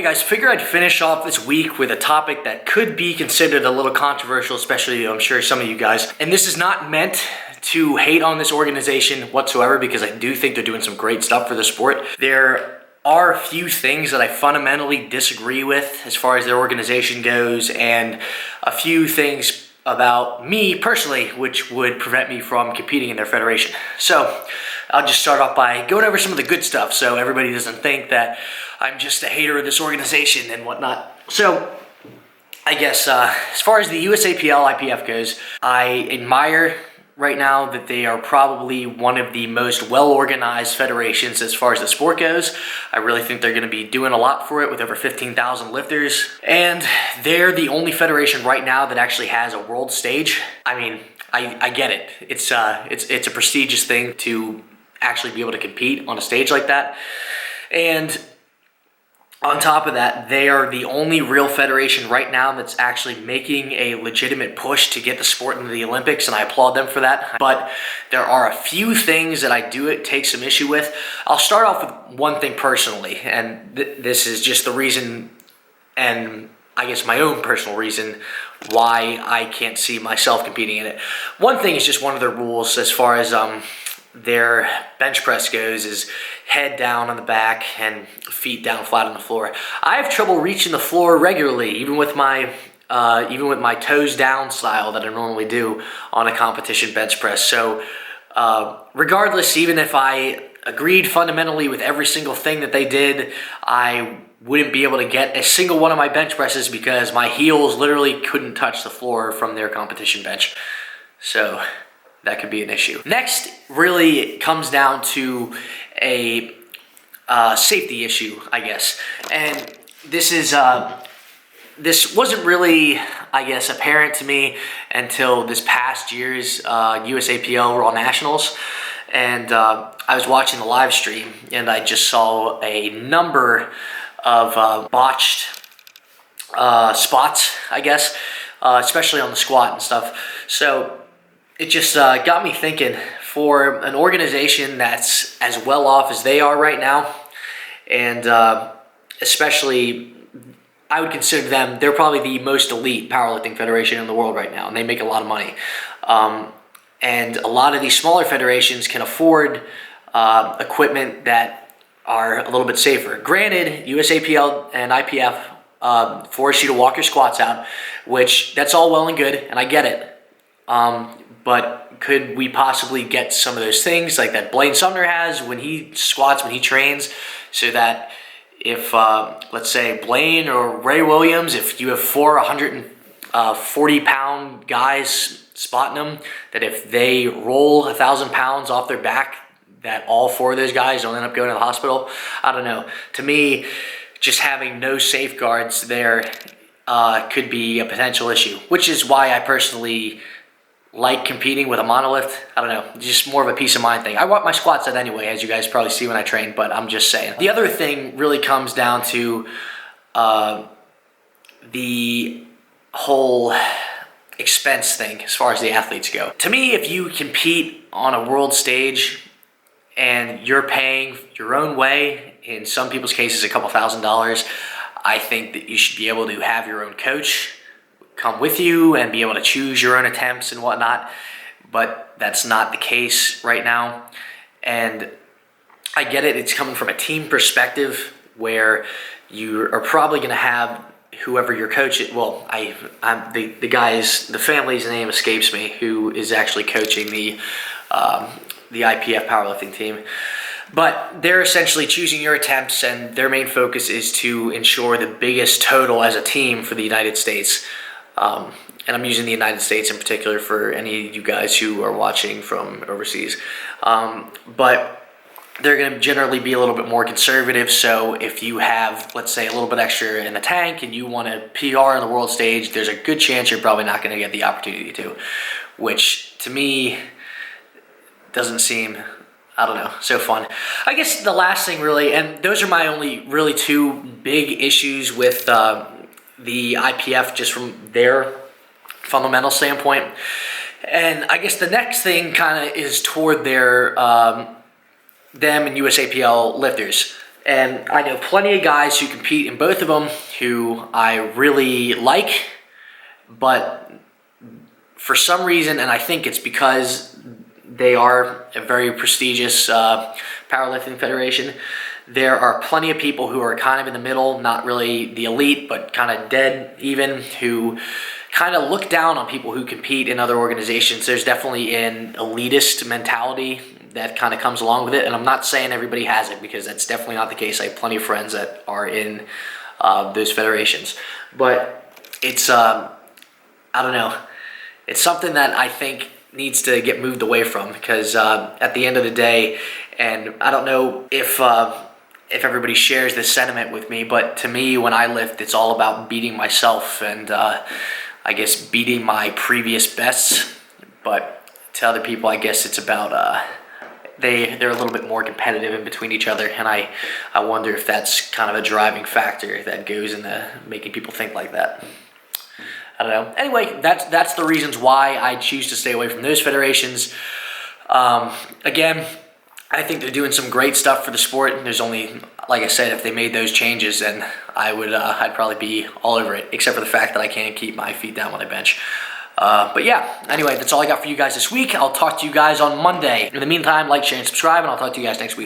guys, figure I'd finish off this week with a topic that could be considered a little controversial, especially I'm sure some of you guys. And this is not meant to hate on this organization whatsoever, because I do think they're doing some great stuff for the sport. There are a few things that I fundamentally disagree with as far as their organization goes, and a few things about me personally which would prevent me from competing in their federation. So I'll just start off by going over some of the good stuff so everybody doesn't think that I'm just a hater of this organization and whatnot. So I guess as far as the USAPL IPF goes, I admire right now that they are probably one of the most well-organized federations as far as the sport goes. I really think they're going to be doing a lot for it with over 15,000 lifters. And they're the only federation right now that actually has a world stage. I mean, I get it. It's a prestigious thing to actually be able to compete on a stage like that. And on top of that, they are the only real federation right now that's actually making a legitimate push to get the sport into the Olympics, and I applaud them for that. But there are a few things that I do take some issue with. I'll start off with one thing personally, and this is just the reason, and I guess my own personal reason, why I can't see myself competing in it. One thing is just one of their rules as far as their bench press goes is head down on the back and feet down flat on the floor. I have trouble reaching the floor regularly, even with my toes down style that I normally do on a competition bench press. So regardless, even if I agreed fundamentally with every single thing that they did, I wouldn't be able to get a single one of my bench presses because my heels literally couldn't touch the floor from their competition bench. So that could be an issue. Next, really it comes down to a safety issue, I guess. And this wasn't really, I guess, apparent to me until this past year's USAPL Raw Nationals. And I was watching the live stream and I just saw a number of botched spots, I guess, especially on the squat and stuff. So it just got me thinking, for an organization that's as well off as they are right now, and especially I would consider them, they're probably the most elite powerlifting federation in the world right now, and they make a lot of money. And a lot of these smaller federations can afford equipment that are a little bit safer. Granted, USAPL and IPF force you to walk your squats out, which that's all well and good, and I get it. But could we possibly get some of those things like that Blaine Sumner has when he squats, when he trains, so that if, let's say, Blaine or Ray Williams, if you have 140-pound guys spotting them, that if they roll 1,000 pounds off their back, that all four of those guys don't end up going to the hospital? I don't know. To me, just having no safeguards there could be a potential issue, which is why I personally like competing with a monolift. I don't know, just more of a peace of mind thing. I want my squat set anyway, as you guys probably see when I train, but I'm just saying. The other thing really comes down to the whole expense thing as far as the athletes go. To me, if you compete on a world stage and you're paying your own way, in some people's cases a couple $1,000s, I think that you should be able to have your own coach come with you and be able to choose your own attempts and whatnot, but that's not the case right now. And I get it, it's coming from a team perspective where you are probably going to have whoever your coach is. Well, the family's name escapes me, who is actually coaching the IPF powerlifting team. But they're essentially choosing your attempts, and their main focus is to ensure the biggest total as a team for the United States. And I'm using the United States in particular for any of you guys who are watching from overseas. But they're going to generally be a little bit more conservative. So if you have, let's say, a little bit extra in the tank and you want to PR on the world stage, there's a good chance you're probably not going to get the opportunity to, which to me doesn't seem, I don't know, so fun. I guess the last thing really, and those are my only really two big issues with the IPF, just from their fundamental standpoint. And I guess the next thing kind of is toward their them and USAPL lifters. And I know plenty of guys who compete in both of them who I really like, but for some reason, and I think it's because they are a very prestigious powerlifting federation, there are plenty of people who are kind of in the middle, not really the elite, but kind of dead even, who kind of look down on people who compete in other organizations. There's definitely an elitist mentality that kind of comes along with it, and I'm not saying everybody has it, because that's definitely not the case. I have plenty of friends that are in those federations, but it's I don't know, it's something that I think needs to get moved away from, because at the end of the day, and I don't know if everybody shares this sentiment with me, but to me, when I lift, it's all about beating myself and I guess beating my previous bests. But to other people, I guess it's about they're a little bit more competitive in between each other, and I wonder if that's kind of a driving factor that goes into making people think like that. I don't know. Anyway, that's the reasons why I choose to stay away from those federations. Again, I think they're doing some great stuff for the sport. And there's only, like I said, if they made those changes, then I'd probably be all over it, except for the fact that I can't keep my feet down when I bench. But yeah, anyway, that's all I got for you guys this week. I'll talk to you guys on Monday. In the meantime, like, share, and subscribe, and I'll talk to you guys next week.